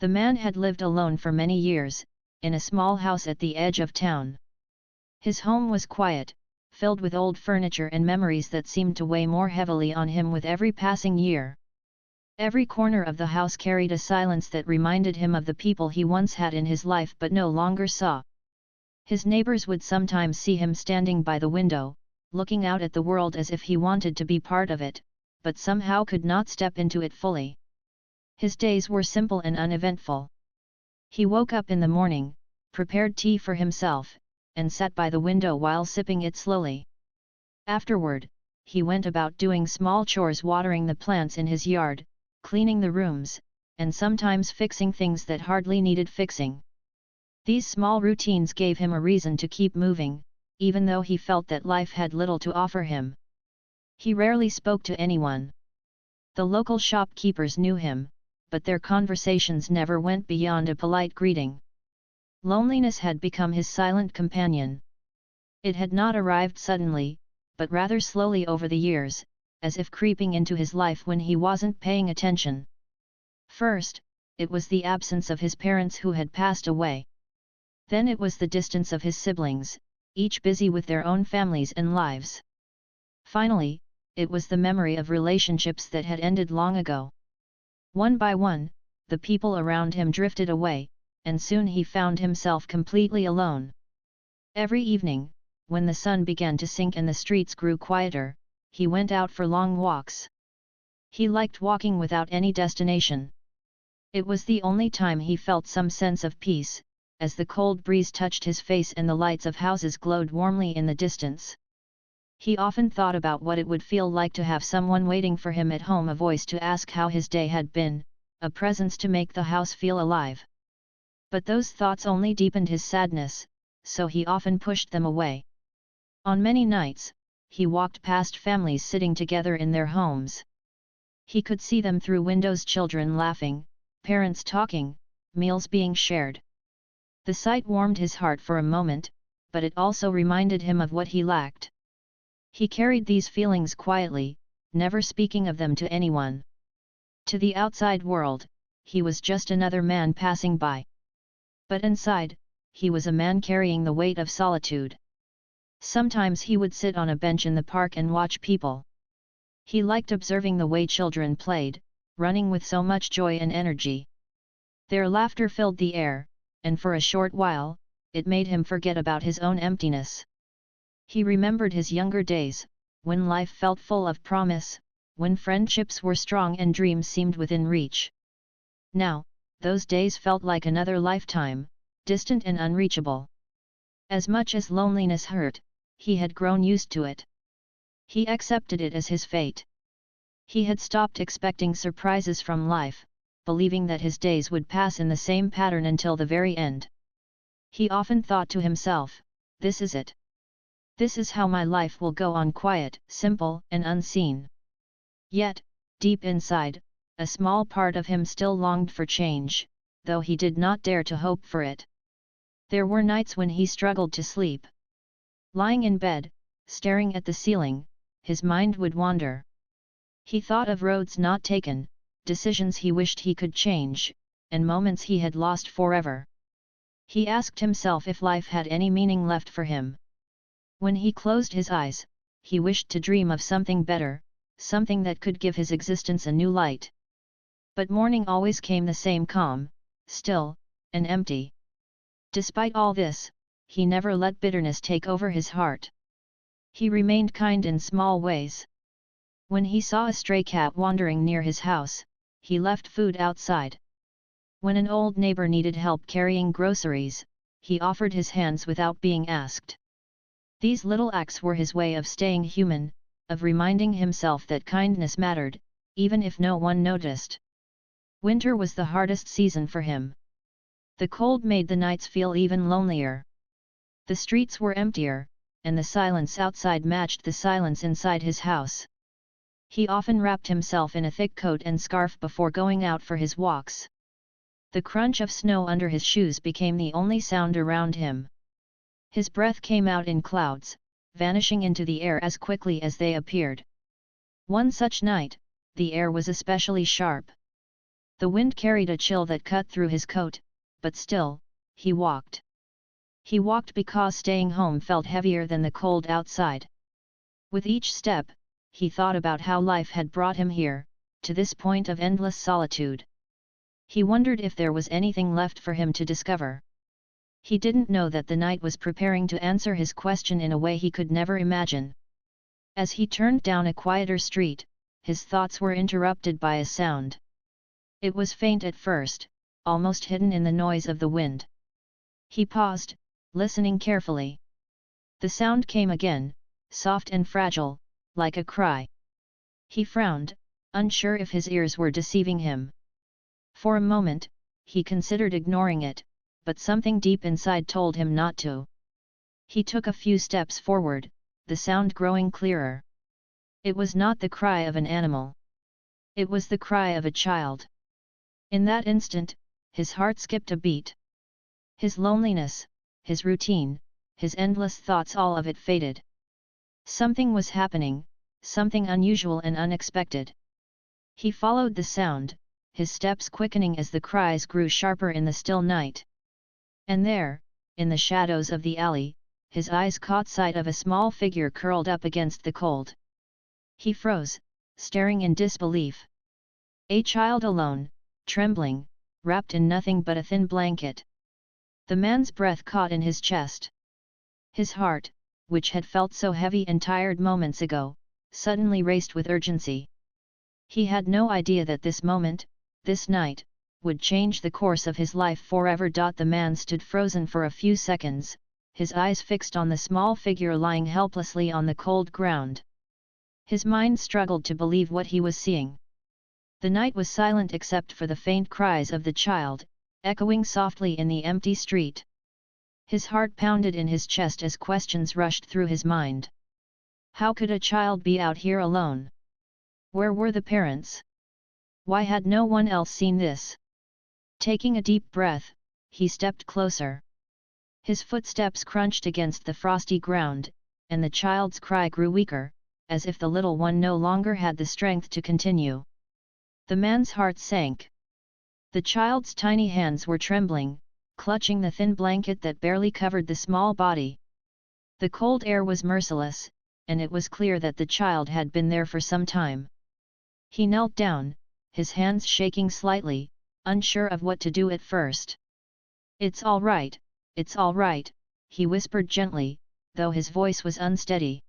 The man had lived alone for many years, in a small house at the edge of town. His home was quiet, filled with old furniture and memories that seemed to weigh more heavily on him with every passing year. Every corner of the house carried a silence that reminded him of the people he once had in his life but no longer saw. His neighbors would sometimes see him standing by the window, looking out at the world as if he wanted to be part of it, but somehow could not step into it fully. His days were simple and uneventful. He woke up in the morning, prepared tea for himself, and sat by the window while sipping it slowly. Afterward, he went about doing small chores, watering the plants in his yard, cleaning the rooms, and sometimes fixing things that hardly needed fixing. These small routines gave him a reason to keep moving, even though he felt that life had little to offer him. He rarely spoke to anyone. The local shopkeepers knew him, but their conversations never went beyond a polite greeting. Loneliness had become his silent companion. It had not arrived suddenly, but rather slowly over the years, as if creeping into his life when he wasn't paying attention. First, it was the absence of his parents who had passed away. Then it was the distance of his siblings, each busy with their own families and lives. Finally, it was the memory of relationships that had ended long ago. One by one, the people around him drifted away, and soon he found himself completely alone. Every evening, when the sun began to sink and the streets grew quieter, he went out for long walks. He liked walking without any destination. It was the only time he felt some sense of peace, as the cold breeze touched his face and the lights of houses glowed warmly in the distance. He often thought about what it would feel like to have someone waiting for him at home, a voice to ask how his day had been, a presence to make the house feel alive. But those thoughts only deepened his sadness, so he often pushed them away. On many nights, he walked past families sitting together in their homes. He could see them through windows, children laughing, parents talking, meals being shared. The sight warmed his heart for a moment, but it also reminded him of what he lacked. He carried these feelings quietly, never speaking of them to anyone. To the outside world, he was just another man passing by. But inside, he was a man carrying the weight of solitude. Sometimes he would sit on a bench in the park and watch people. He liked observing the way children played, running with so much joy and energy. Their laughter filled the air, and for a short while, it made him forget about his own emptiness. He remembered his younger days, when life felt full of promise, when friendships were strong and dreams seemed within reach. Now, those days felt like another lifetime, distant and unreachable. As much as loneliness hurt, he had grown used to it. He accepted it as his fate. He had stopped expecting surprises from life, believing that his days would pass in the same pattern until the very end. He often thought to himself, "This is it. This is how my life will go on, quiet, simple, and unseen." Yet, deep inside, a small part of him still longed for change, though he did not dare to hope for it. There were nights when he struggled to sleep. Lying in bed, staring at the ceiling, his mind would wander. He thought of roads not taken, decisions he wished he could change, and moments he had lost forever. He asked himself if life had any meaning left for him. When he closed his eyes, he wished to dream of something better, something that could give his existence a new light. But morning always came the same, calm, still, and empty. Despite all this, he never let bitterness take over his heart. He remained kind in small ways. When he saw a stray cat wandering near his house, he left food outside. When an old neighbor needed help carrying groceries, he offered his hands without being asked. These little acts were his way of staying human, of reminding himself that kindness mattered, even if no one noticed. Winter was the hardest season for him. The cold made the nights feel even lonelier. The streets were emptier, and the silence outside matched the silence inside his house. He often wrapped himself in a thick coat and scarf before going out for his walks. The crunch of snow under his shoes became the only sound around him. His breath came out in clouds, vanishing into the air as quickly as they appeared. One such night, the air was especially sharp. The wind carried a chill that cut through his coat, but still, he walked. He walked because staying home felt heavier than the cold outside. With each step, he thought about how life had brought him here, to this point of endless solitude. He wondered if there was anything left for him to discover. He didn't know that the night was preparing to answer his question in a way he could never imagine. As he turned down a quieter street, his thoughts were interrupted by a sound. It was faint at first, almost hidden in the noise of the wind. He paused, listening carefully. The sound came again, soft and fragile, like a cry. He frowned, unsure if his ears were deceiving him. For a moment, he considered ignoring it, but something deep inside told him not to. He took a few steps forward, the sound growing clearer. It was not the cry of an animal. It was the cry of a child. In that instant, his heart skipped a beat. His loneliness, his routine, his endless thoughts, all of it faded. Something was happening, something unusual and unexpected. He followed the sound, his steps quickening as the cries grew sharper in the still night. And there, in the shadows of the alley, his eyes caught sight of a small figure curled up against the cold. He froze, staring in disbelief. A child alone, trembling, wrapped in nothing but a thin blanket. The man's breath caught in his chest. His heart, which had felt so heavy and tired moments ago, suddenly raced with urgency. He had no idea that this moment, this night, would change the course of his life forever. The man stood frozen for a few seconds, his eyes fixed on the small figure lying helplessly on the cold ground. His mind struggled to believe what he was seeing. The night was silent except for the faint cries of the child, echoing softly in the empty street. His heart pounded in his chest as questions rushed through his mind. How could a child be out here alone? Where were the parents? Why had no one else seen this? Taking a deep breath, he stepped closer. His footsteps crunched against the frosty ground, and the child's cry grew weaker, as if the little one no longer had the strength to continue. The man's heart sank. The child's tiny hands were trembling, clutching the thin blanket that barely covered the small body. The cold air was merciless, and it was clear that the child had been there for some time. He knelt down, his hands shaking slightly, unsure of what to do at first. "It's all right, he whispered gently, though his voice was unsteady.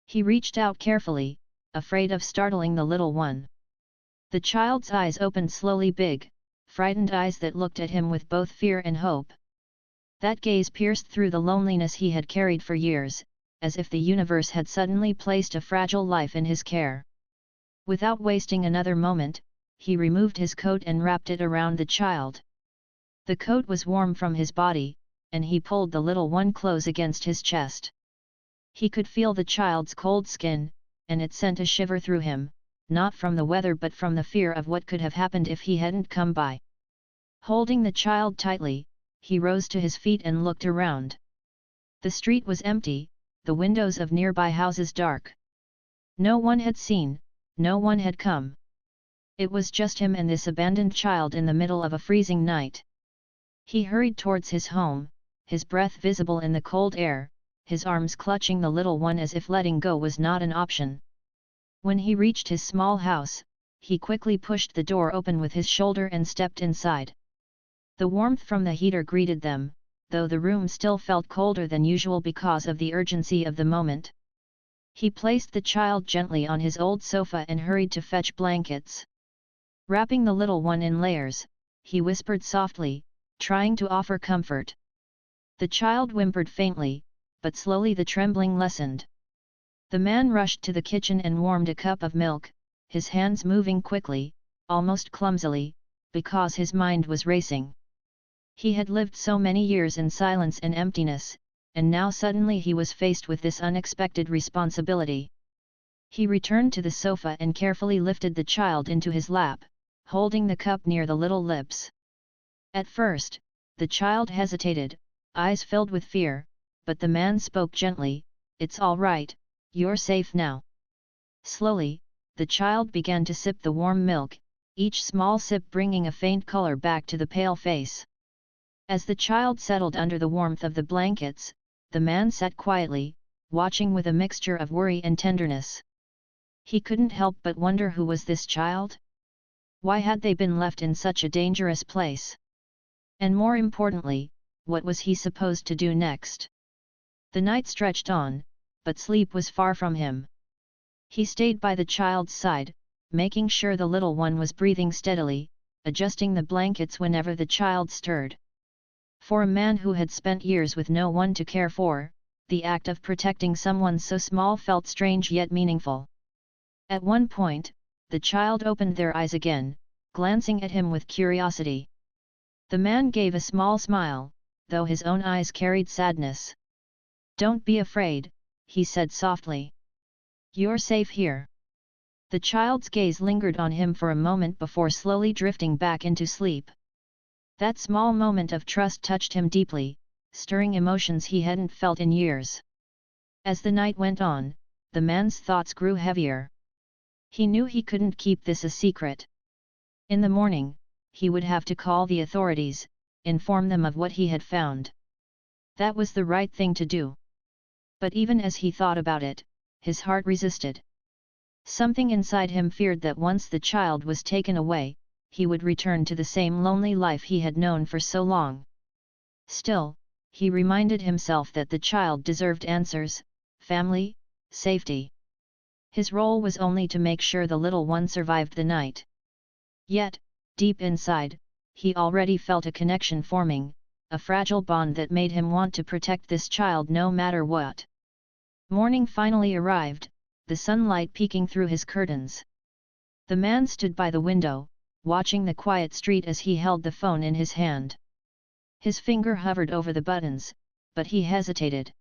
He reached out carefully, afraid of startling the little one. The child's eyes opened slowly, big, frightened eyes that looked at him with both fear and hope. That gaze pierced through the loneliness he had carried for years, as if the universe had suddenly placed a fragile life in his care. Without wasting another moment, he removed his coat and wrapped it around the child. The coat was warm from his body, and he pulled the little one close against his chest. He could feel the child's cold skin, and it sent a shiver through him, not from the weather but from the fear of what could have happened if he hadn't come by. Holding the child tightly, he rose to his feet and looked around. The street was empty, the windows of nearby houses dark. No one had seen, no one had come. It was just him and this abandoned child in the middle of a freezing night. He hurried towards his home, his breath visible in the cold air, his arms clutching the little one as if letting go was not an option. When he reached his small house, he quickly pushed the door open with his shoulder and stepped inside. The warmth from the heater greeted them, though the room still felt colder than usual because of the urgency of the moment. He placed the child gently on his old sofa and hurried to fetch blankets. Wrapping the little one in layers, he whispered softly, trying to offer comfort. The child whimpered faintly, but slowly the trembling lessened. The man rushed to the kitchen and warmed a cup of milk, his hands moving quickly, almost clumsily, because his mind was racing. He had lived so many years in silence and emptiness, and now suddenly he was faced with this unexpected responsibility. He returned to the sofa and carefully lifted the child into his lap, holding the cup near the little lips. At first, the child hesitated, eyes filled with fear, but the man spoke gently, "It's all right, you're safe now." Slowly, the child began to sip the warm milk, each small sip bringing a faint color back to the pale face. As the child settled under the warmth of the blankets, the man sat quietly, watching with a mixture of worry and tenderness. He couldn't help but wonder who was this child? Why had they been left in such a dangerous place? And more importantly, what was he supposed to do next? The night stretched on, but sleep was far from him. He stayed by the child's side, making sure the little one was breathing steadily, adjusting the blankets whenever the child stirred. For a man who had spent years with no one to care for, the act of protecting someone so small felt strange yet meaningful. At one point, the child opened their eyes again, glancing at him with curiosity. The man gave a small smile, though his own eyes carried sadness. "Don't be afraid," he said softly. "You're safe here." The child's gaze lingered on him for a moment before slowly drifting back into sleep. That small moment of trust touched him deeply, stirring emotions he hadn't felt in years. As the night went on, the man's thoughts grew heavier. He knew he couldn't keep this a secret. In the morning, he would have to call the authorities, inform them of what he had found. That was the right thing to do. But even as he thought about it, his heart resisted. Something inside him feared that once the child was taken away, he would return to the same lonely life he had known for so long. Still, he reminded himself that the child deserved answers, family, safety. His role was only to make sure the little one survived the night. Yet, deep inside, he already felt a connection forming, a fragile bond that made him want to protect this child no matter what. Morning finally arrived, the sunlight peeking through his curtains. The man stood by the window, watching the quiet street as he held the phone in his hand. His finger hovered over the buttons, but he hesitated.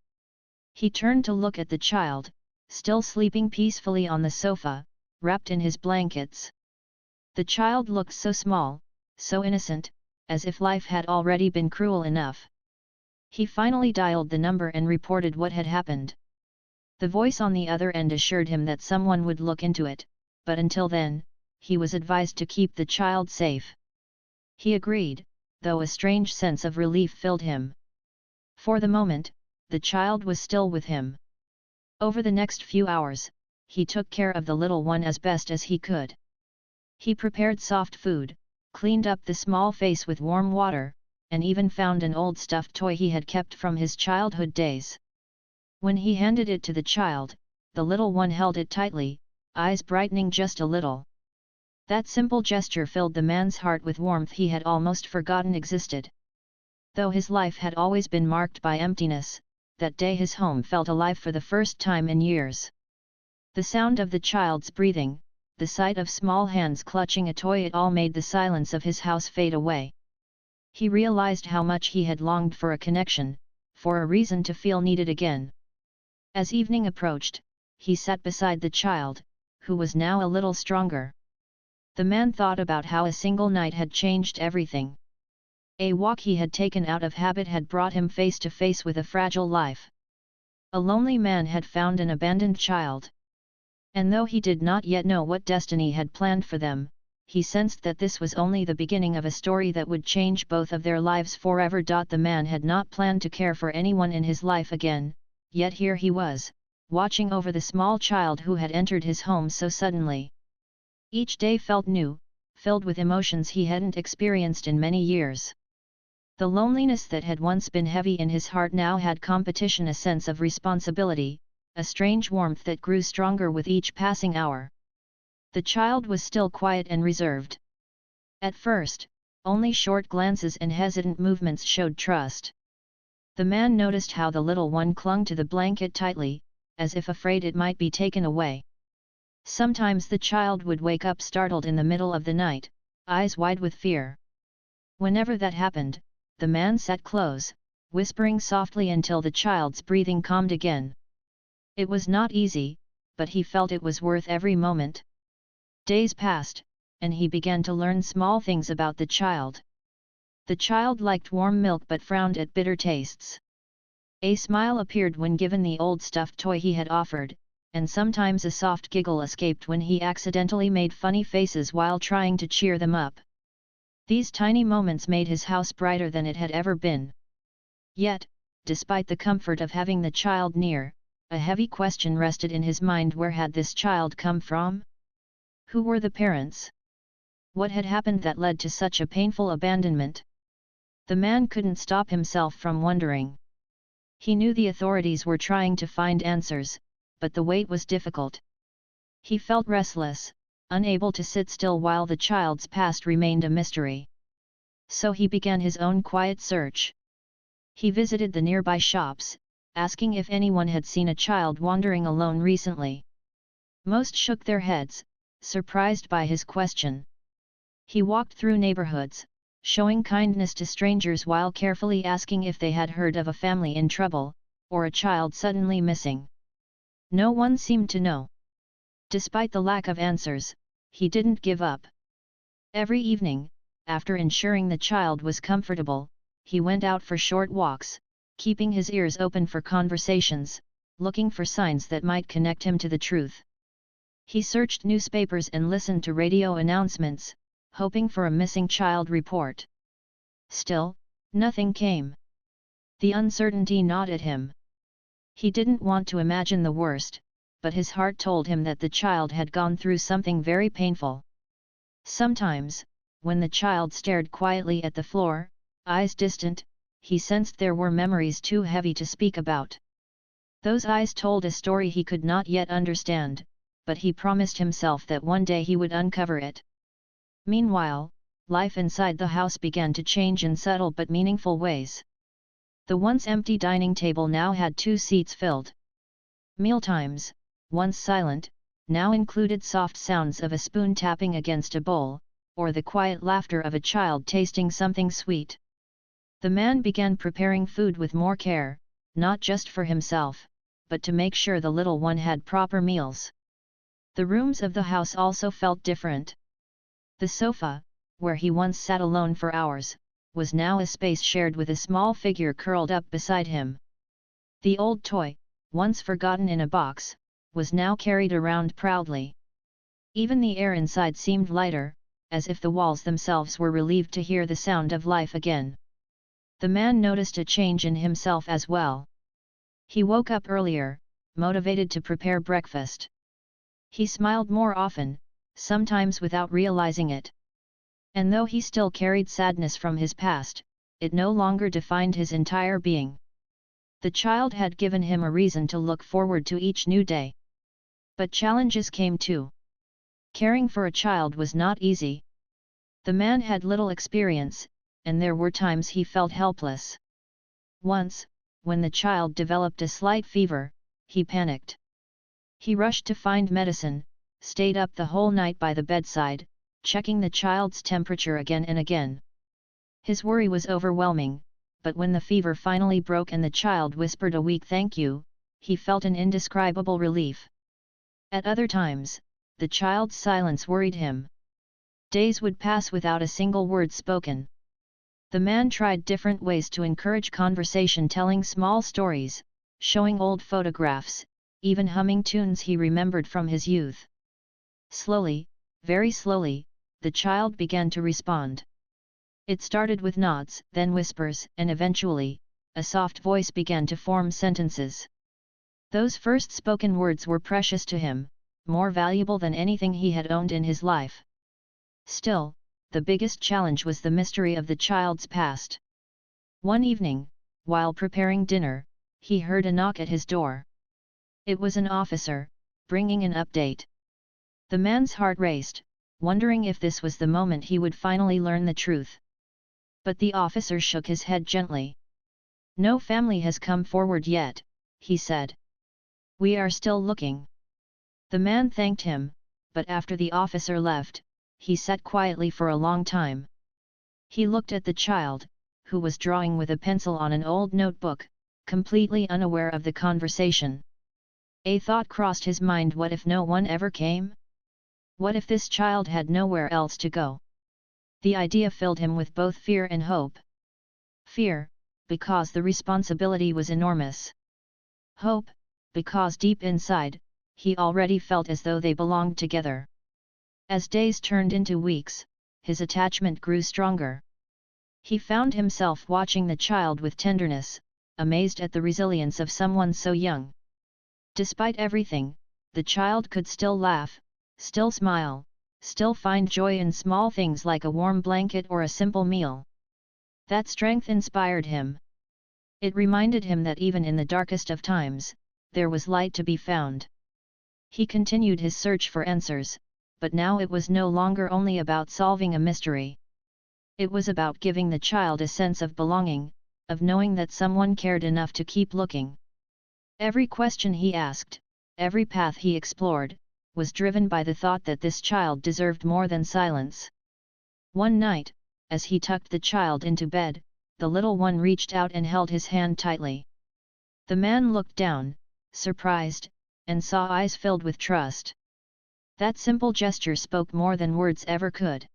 He turned to look at the child, still sleeping peacefully on the sofa, wrapped in his blankets. The child looked so small, so innocent, as if life had already been cruel enough. He finally dialed the number and reported what had happened. The voice on the other end assured him that someone would look into it, but until then, he was advised to keep the child safe. He agreed, though a strange sense of relief filled him. For the moment, the child was still with him. Over the next few hours, he took care of the little one as best as he could. He prepared soft food, cleaned up the small face with warm water, and even found an old stuffed toy he had kept from his childhood days. When he handed it to the child, the little one held it tightly, eyes brightening just a little. That simple gesture filled the man's heart with warmth he had almost forgotten existed. Though his life had always been marked by emptiness, that day his home felt alive for the first time in years. The sound of the child's breathing, the sight of small hands clutching a toy, it all made the silence of his house fade away. He realized how much he had longed for a connection, for a reason to feel needed again. As evening approached, he sat beside the child, who was now a little stronger. The man thought about how a single night had changed everything. A walk he had taken out of habit had brought him face to face with a fragile life. A lonely man had found an abandoned child. And though he did not yet know what destiny had planned for them, he sensed that this was only the beginning of a story that would change both of their lives forever. The man had not planned to care for anyone in his life again, yet here he was, watching over the small child who had entered his home so suddenly. Each day felt new, filled with emotions he hadn't experienced in many years. The loneliness that had once been heavy in his heart now had competition, a sense of responsibility, a strange warmth that grew stronger with each passing hour. The child was still quiet and reserved. At first, only short glances and hesitant movements showed trust. The man noticed how the little one clung to the blanket tightly, as if afraid it might be taken away. Sometimes the child would wake up startled in the middle of the night, eyes wide with fear. Whenever that happened, the man sat close, whispering softly until the child's breathing calmed again. It was not easy, but he felt it was worth every moment. Days passed, and he began to learn small things about the child. The child liked warm milk but frowned at bitter tastes. A smile appeared when given the old stuffed toy he had offered, and sometimes a soft giggle escaped when he accidentally made funny faces while trying to cheer them up. These tiny moments made his house brighter than it had ever been. Yet, despite the comfort of having the child near, a heavy question rested in his mind: where had this child come from? Who were the parents? What had happened that led to such a painful abandonment? The man couldn't stop himself from wondering. He knew the authorities were trying to find answers, but the wait was difficult. He felt restless, unable to sit still while the child's past remained a mystery. So he began his own quiet search. He visited the nearby shops, asking if anyone had seen a child wandering alone recently. Most shook their heads, surprised by his question. He walked through neighborhoods, showing kindness to strangers while carefully asking if they had heard of a family in trouble, or a child suddenly missing. No one seemed to know. Despite the lack of answers, he didn't give up. Every evening, after ensuring the child was comfortable, he went out for short walks, keeping his ears open for conversations, looking for signs that might connect him to the truth. He searched newspapers and listened to radio announcements, hoping for a missing child report. Still, nothing came. The uncertainty gnawed at him. He didn't want to imagine the worst, but his heart told him that the child had gone through something very painful. Sometimes, when the child stared quietly at the floor, eyes distant, he sensed there were memories too heavy to speak about. Those eyes told a story he could not yet understand, but he promised himself that one day he would uncover it. Meanwhile, life inside the house began to change in subtle but meaningful ways. The once empty dining table now had 2 seats filled. Mealtimes, once silent, now included soft sounds of a spoon tapping against a bowl, or the quiet laughter of a child tasting something sweet. The man began preparing food with more care, not just for himself, but to make sure the little one had proper meals. The rooms of the house also felt different. The sofa, where he once sat alone for hours, was now a space shared with a small figure curled up beside him. The old toy, once forgotten in a box, was now carried around proudly. Even the air inside seemed lighter, as if the walls themselves were relieved to hear the sound of life again. The man noticed a change in himself as well. He woke up earlier, motivated to prepare breakfast. He smiled more often, sometimes without realizing it. And though he still carried sadness from his past, it no longer defined his entire being. The child had given him a reason to look forward to each new day. But challenges came too. Caring for a child was not easy. The man had little experience, and there were times he felt helpless. Once, when the child developed a slight fever, he panicked. He rushed to find medicine, stayed up the whole night by the bedside, checking the child's temperature again and again. His worry was overwhelming, but when the fever finally broke and the child whispered a weak thank you, he felt an indescribable relief. At other times, the child's silence worried him. Days would pass without a single word spoken. The man tried different ways to encourage conversation, telling small stories, showing old photographs, even humming tunes he remembered from his youth. Slowly, very slowly, the child began to respond. It started with nods, then whispers, and eventually, a soft voice began to form sentences. Those first spoken words were precious to him, more valuable than anything he had owned in his life. Still, the biggest challenge was the mystery of the child's past. One evening, while preparing dinner, he heard a knock at his door. It was an officer, bringing an update. The man's heart raced, wondering if this was the moment he would finally learn the truth. But the officer shook his head gently. "No family has come forward yet," he said. "We are still looking." The man thanked him, but after the officer left, he sat quietly for a long time. He looked at the child, who was drawing with a pencil on an old notebook, completely unaware of the conversation. A thought crossed his mind: what if no one ever came? What if this child had nowhere else to go? The idea filled him with both fear and hope. Fear, because the responsibility was enormous. Hope, because deep inside, he already felt as though they belonged together. As days turned into weeks, his attachment grew stronger. He found himself watching the child with tenderness, amazed at the resilience of someone so young. Despite everything, the child could still laugh, still smile, still find joy in small things like a warm blanket or a simple meal. That strength inspired him. It reminded him that even in the darkest of times, there was light to be found. He continued his search for answers, but now it was no longer only about solving a mystery. It was about giving the child a sense of belonging, of knowing that someone cared enough to keep looking. Every question he asked, every path he explored, was driven by the thought that this child deserved more than silence. One night, as he tucked the child into bed, the little one reached out and held his hand tightly. The man looked down, surprised, and saw eyes filled with trust. That simple gesture spoke more than words ever could.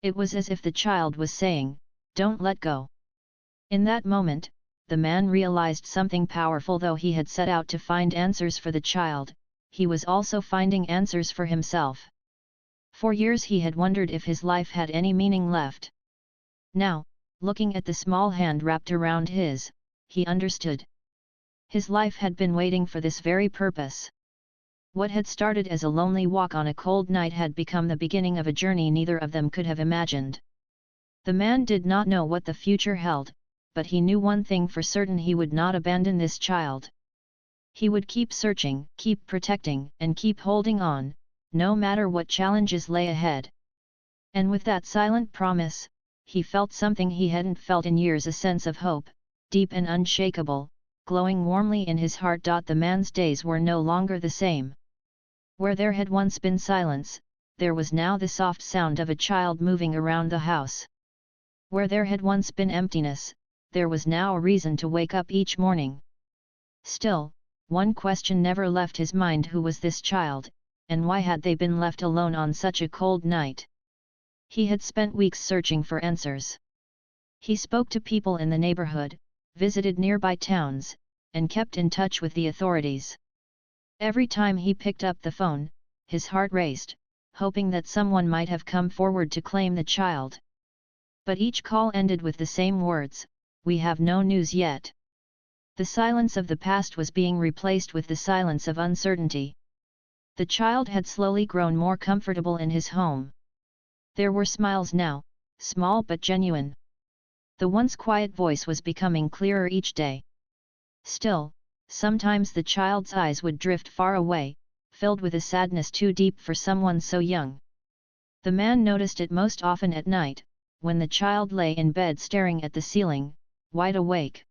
It was as if the child was saying, "Don't let go." In that moment, the man realized something powerful. Though he had set out to find answers for the child, he was also finding answers for himself. For years he had wondered if his life had any meaning left. Now, looking at the small hand wrapped around his, he understood. His life had been waiting for this very purpose. What had started as a lonely walk on a cold night had become the beginning of a journey neither of them could have imagined. The man did not know what the future held, but he knew one thing for certain: he would not abandon this child. He would keep searching, keep protecting, and keep holding on, no matter what challenges lay ahead. And with that silent promise, he felt something he hadn't felt in years: a sense of hope, deep and unshakable, glowing warmly in his heart. The man's days were no longer the same. Where there had once been silence, there was now the soft sound of a child moving around the house. Where there had once been emptiness, there was now a reason to wake up each morning. Still, one question never left his mind: who was this child, and why had they been left alone on such a cold night? He had spent weeks searching for answers. He spoke to people in the neighborhood, visited nearby towns, and kept in touch with the authorities. Every time he picked up the phone, his heart raced, hoping that someone might have come forward to claim the child. But each call ended with the same words: "We have no news yet." The silence of the past was being replaced with the silence of uncertainty. The child had slowly grown more comfortable in his home. There were smiles now, small but genuine. The once quiet voice was becoming clearer each day. Still, sometimes the child's eyes would drift far away, filled with a sadness too deep for someone so young. The man noticed it most often at night, when the child lay in bed staring at the ceiling, wide awake.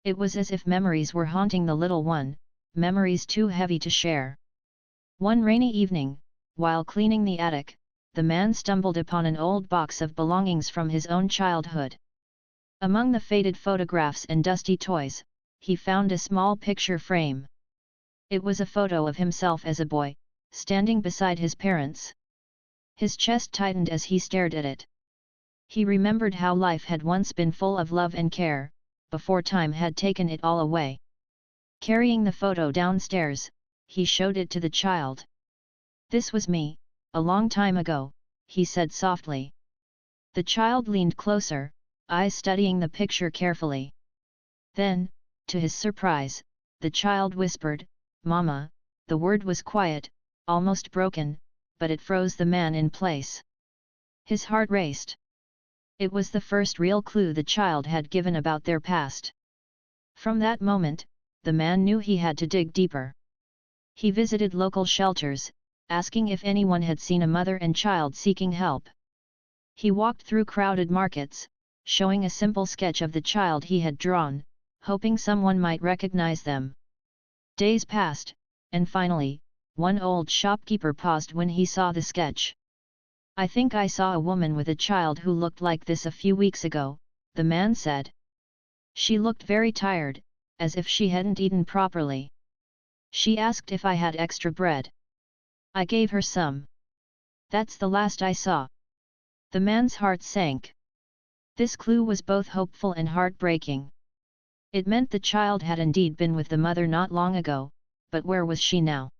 It was as if memories were haunting the little one, memories too heavy to share. One rainy evening, while cleaning the attic, the man stumbled upon an old box of belongings from his own childhood. Among the faded photographs and dusty toys, he found a small picture frame. It was a photo of himself as a boy, standing beside his parents. His chest tightened as he stared at it. He remembered how life had once been full of love and care, before time had taken it all away. Carrying the photo downstairs, he showed it to the child. "This was me, a long time ago," he said softly. The child leaned closer, eyes studying the picture carefully. Then, to his surprise, the child whispered, "Mama." The word was quiet, almost broken, but it froze the man in place. His heart raced. It was the first real clue the child had given about their past. From that moment, the man knew he had to dig deeper. He visited local shelters, asking if anyone had seen a mother and child seeking help. He walked through crowded markets, showing a simple sketch of the child he had drawn, hoping someone might recognize them. Days passed, and finally, one old shopkeeper paused when he saw the sketch. "I think I saw a woman with a child who looked like this a few weeks ago," the man said. "She looked very tired, as if she hadn't eaten properly. She asked if I had extra bread. I gave her some. That's the last I saw." The man's heart sank. This clue was both hopeful and heartbreaking. It meant the child had indeed been with the mother not long ago, but where was she now?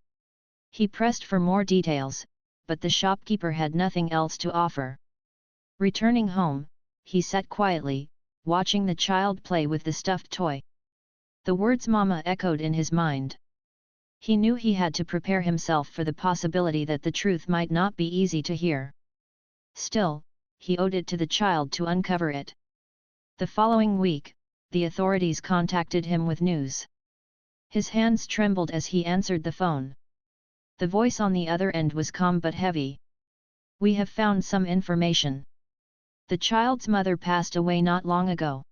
He pressed for more details, but the shopkeeper had nothing else to offer. Returning home, he sat quietly, watching the child play with the stuffed toy. The words "Mama" echoed in his mind. He knew he had to prepare himself for the possibility that the truth might not be easy to hear. Still, he owed it to the child to uncover it. The following week, the authorities contacted him with news. His hands trembled as he answered the phone. The voice on the other end was calm but heavy. "We have found some information. The child's mother passed away not long ago.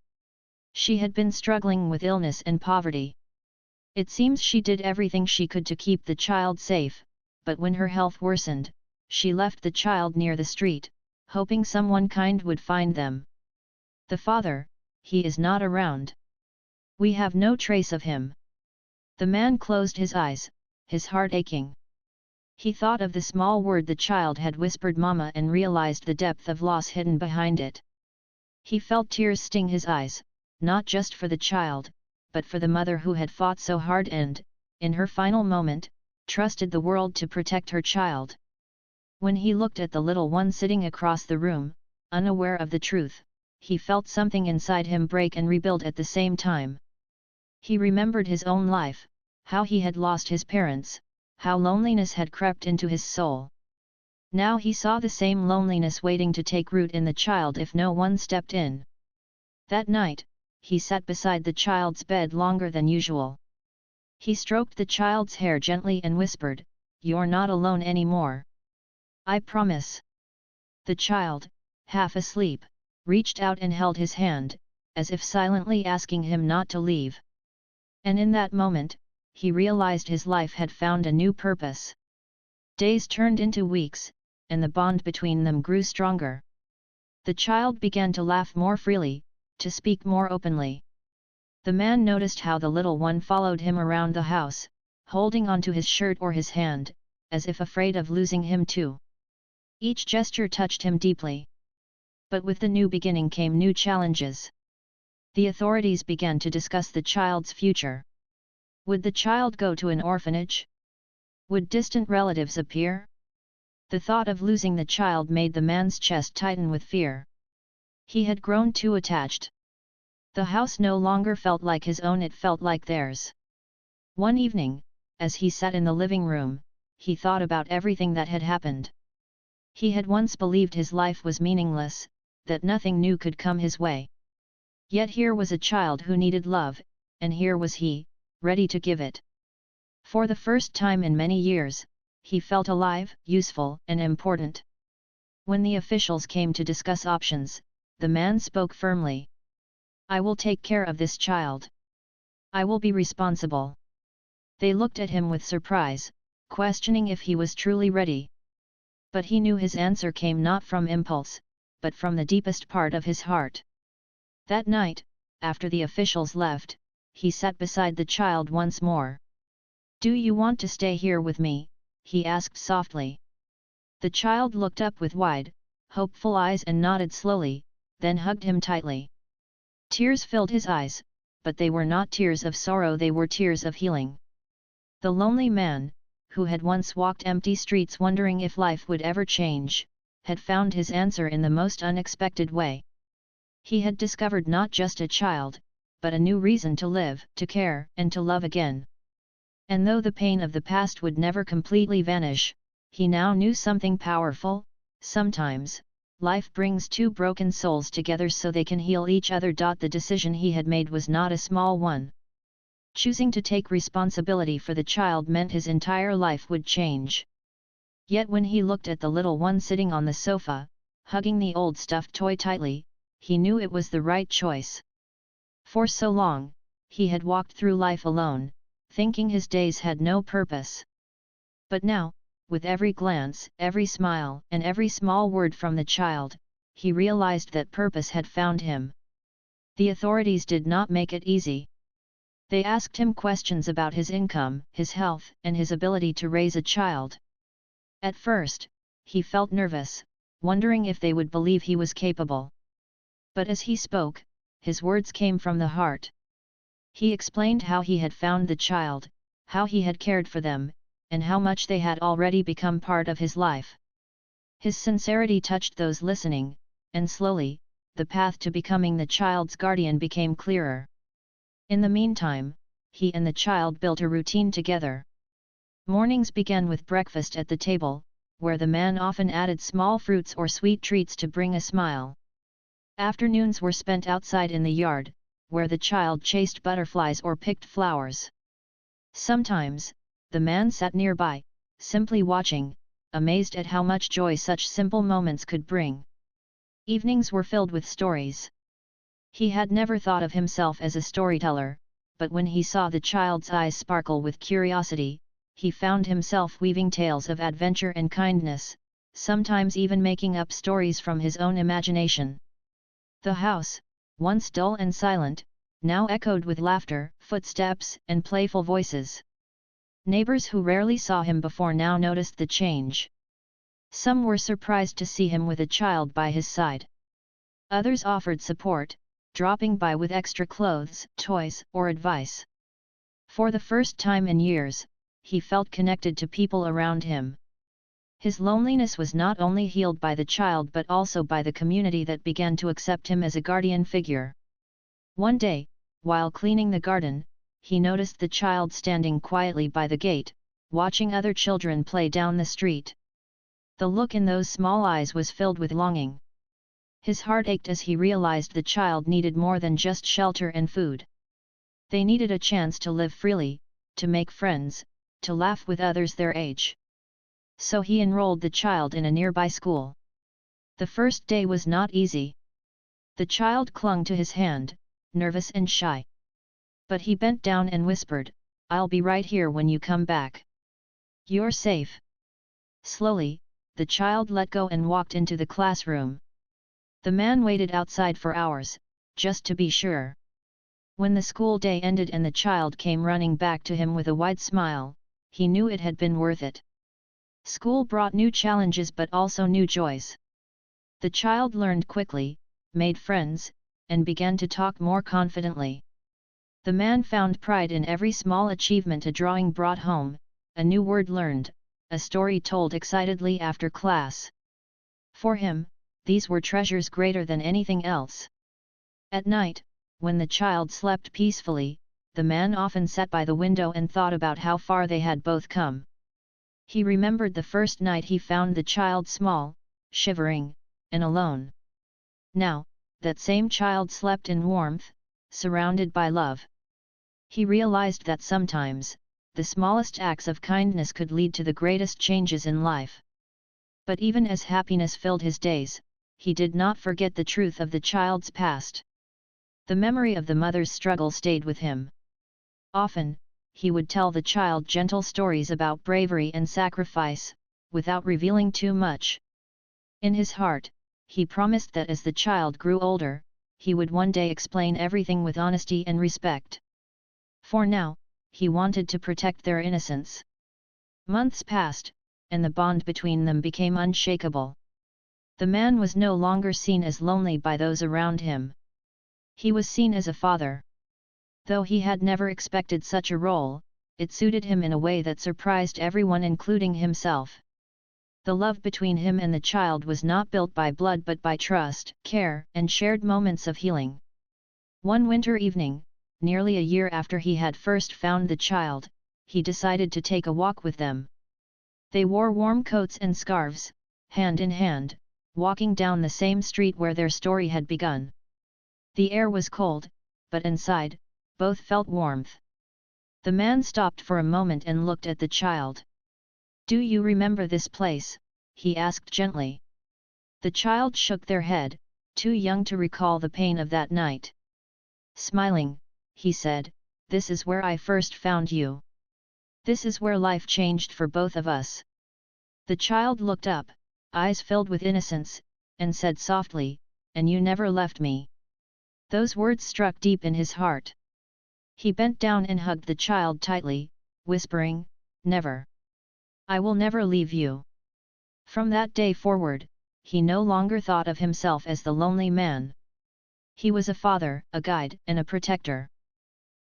She had been struggling with illness and poverty. It seems she did everything she could to keep the child safe, but when her health worsened, she left the child near the street, hoping someone kind would find them. The father, he is not around. We have no trace of him." The man closed his eyes, his heart aching. He thought of the small word the child had whispered "Mama" and realized the depth of loss hidden behind it. He felt tears sting his eyes, not just for the child, but for the mother who had fought so hard and, in her final moment, trusted the world to protect her child. When he looked at the little one sitting across the room, unaware of the truth, he felt something inside him break and rebuild at the same time. He remembered his own life, how he had lost his parents, how loneliness had crept into his soul. Now he saw the same loneliness waiting to take root in the child if no one stepped in. That night, he sat beside the child's bed longer than usual. He stroked the child's hair gently and whispered, "You're not alone anymore. I promise." The child, half asleep, reached out and held his hand, as if silently asking him not to leave. And in that moment, he realized his life had found a new purpose. Days turned into weeks, and the bond between them grew stronger. The child began to laugh more freely, to speak more openly. The man noticed how the little one followed him around the house, holding onto his shirt or his hand, as if afraid of losing him too. Each gesture touched him deeply. But with the new beginning came new challenges. The authorities began to discuss the child's future. Would the child go to an orphanage? Would distant relatives appear? The thought of losing the child made the man's chest tighten with fear. He had grown too attached. The house no longer felt like his own, it felt like theirs. One evening, as he sat in the living room, he thought about everything that had happened. He had once believed his life was meaningless, that nothing new could come his way. Yet here was a child who needed love, and here was he, ready to give it. For the first time in many years, he felt alive, useful, and important. When the officials came to discuss options, the man spoke firmly. "I will take care of this child. I will be responsible." They looked at him with surprise, questioning if he was truly ready. But he knew his answer came not from impulse, but from the deepest part of his heart. That night, after the officials left, he sat beside the child once more. "Do you want to stay here with me?" he asked softly. The child looked up with wide, hopeful eyes and nodded slowly, then hugged him tightly. Tears filled his eyes, but they were not tears of sorrow, they were tears of healing. The lonely man, who had once walked empty streets wondering if life would ever change, had found his answer in the most unexpected way. He had discovered not just a child, but a new reason to live, to care, and to love again. And though the pain of the past would never completely vanish, he now knew something powerful: sometimes, life brings two broken souls together so they can heal each other. The decision he had made was not a small one. Choosing to take responsibility for the child meant his entire life would change. Yet when he looked at the little one sitting on the sofa, hugging the old stuffed toy tightly, he knew it was the right choice. For so long, he had walked through life alone, thinking his days had no purpose. But now, with every glance, every smile, and every small word from the child, he realized that purpose had found him. The authorities did not make it easy. They asked him questions about his income, his health, and his ability to raise a child. At first, he felt nervous, wondering if they would believe he was capable. But as he spoke, his words came from the heart. He explained how he had found the child, how he had cared for them, and how much they had already become part of his life. His sincerity touched those listening, and slowly, the path to becoming the child's guardian became clearer. In the meantime, he and the child built a routine together. Mornings began with breakfast at the table, where the man often added small fruits or sweet treats to bring a smile. Afternoons were spent outside in the yard, where the child chased butterflies or picked flowers. Sometimes, the man sat nearby, simply watching, amazed at how much joy such simple moments could bring. Evenings were filled with stories. He had never thought of himself as a storyteller, but when he saw the child's eyes sparkle with curiosity, he found himself weaving tales of adventure and kindness, sometimes even making up stories from his own imagination. The house, once dull and silent, now echoed with laughter, footsteps, and playful voices. Neighbors who rarely saw him before now noticed the change. Some were surprised to see him with a child by his side. Others offered support, dropping by with extra clothes, toys, or advice. For the first time in years, he felt connected to people around him. His loneliness was not only healed by the child but also by the community that began to accept him as a guardian figure. One day, while cleaning the garden, he noticed the child standing quietly by the gate, watching other children play down the street. The look in those small eyes was filled with longing. His heart ached as he realized the child needed more than just shelter and food. They needed a chance to live freely, to make friends, to laugh with others their age. So he enrolled the child in a nearby school. The first day was not easy. The child clung to his hand, nervous and shy. But he bent down and whispered, "I'll be right here when you come back. You're safe." Slowly, the child let go and walked into the classroom. The man waited outside for hours, just to be sure. When the school day ended and the child came running back to him with a wide smile, he knew it had been worth it. School brought new challenges but also new joys. The child learned quickly, made friends, and began to talk more confidently. The man found pride in every small achievement a drawing brought home, a new word learned, a story told excitedly after class. For him, these were treasures greater than anything else. At night, when the child slept peacefully, the man often sat by the window and thought about how far they had both come. He remembered the first night he found the child small, shivering, and alone. Now, that same child slept in warmth, surrounded by love. He realized that sometimes, the smallest acts of kindness could lead to the greatest changes in life. But even as happiness filled his days, he did not forget the truth of the child's past. The memory of the mother's struggle stayed with him. Often, he would tell the child gentle stories about bravery and sacrifice, without revealing too much. In his heart, he promised that as the child grew older, he would one day explain everything with honesty and respect. For now, he wanted to protect their innocence. Months passed, and the bond between them became unshakable. The man was no longer seen as lonely by those around him. He was seen as a father. Though he had never expected such a role, it suited him in a way that surprised everyone including himself. The love between him and the child was not built by blood but by trust, care, and shared moments of healing. One winter evening, nearly a year after he had first found the child, he decided to take a walk with them. They wore warm coats and scarves, hand in hand, walking down the same street where their story had begun. The air was cold, but inside, both felt warmth. The man stopped for a moment and looked at the child. "Do you remember this place?" he asked gently. The child shook their head, too young to recall the pain of that night. Smiling, he said, "This is where I first found you. This is where life changed for both of us." The child looked up, eyes filled with innocence, and said softly, "And you never left me." Those words struck deep in his heart. He bent down and hugged the child tightly, whispering, "Never. I will never leave you." From that day forward, he no longer thought of himself as the lonely man. He was a father, a guide, and a protector.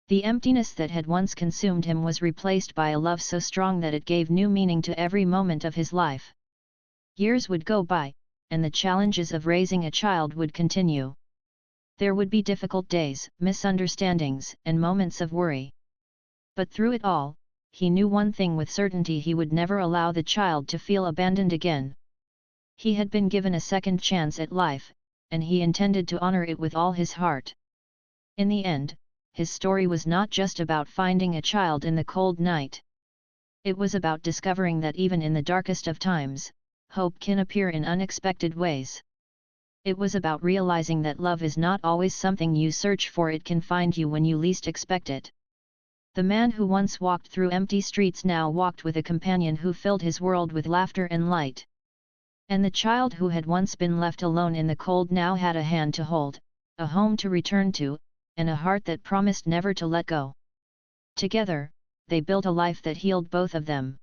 The emptiness that had once consumed him was replaced by a love so strong that it gave new meaning to every moment of his life. Years would go by, and the challenges of raising a child would continue. There would be difficult days, misunderstandings, and moments of worry. But through it all, he knew one thing with certainty: he would never allow the child to feel abandoned again. He had been given a second chance at life, and he intended to honor it with all his heart. In the end, his story was not just about finding a child in the cold night. It was about discovering that even in the darkest of times, hope can appear in unexpected ways. It was about realizing that love is not always something you search for; it can find you when you least expect it. The man who once walked through empty streets now walked with a companion who filled his world with laughter and light. And the child who had once been left alone in the cold now had a hand to hold, a home to return to, and a heart that promised never to let go. Together, they built a life that healed both of them.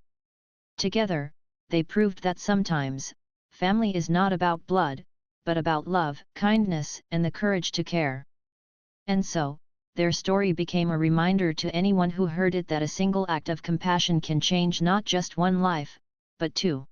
Together, they proved that sometimes, family is not about blood, but about love, kindness, and the courage to care. And so, their story became a reminder to anyone who heard it that a single act of compassion can change not just one life, but two.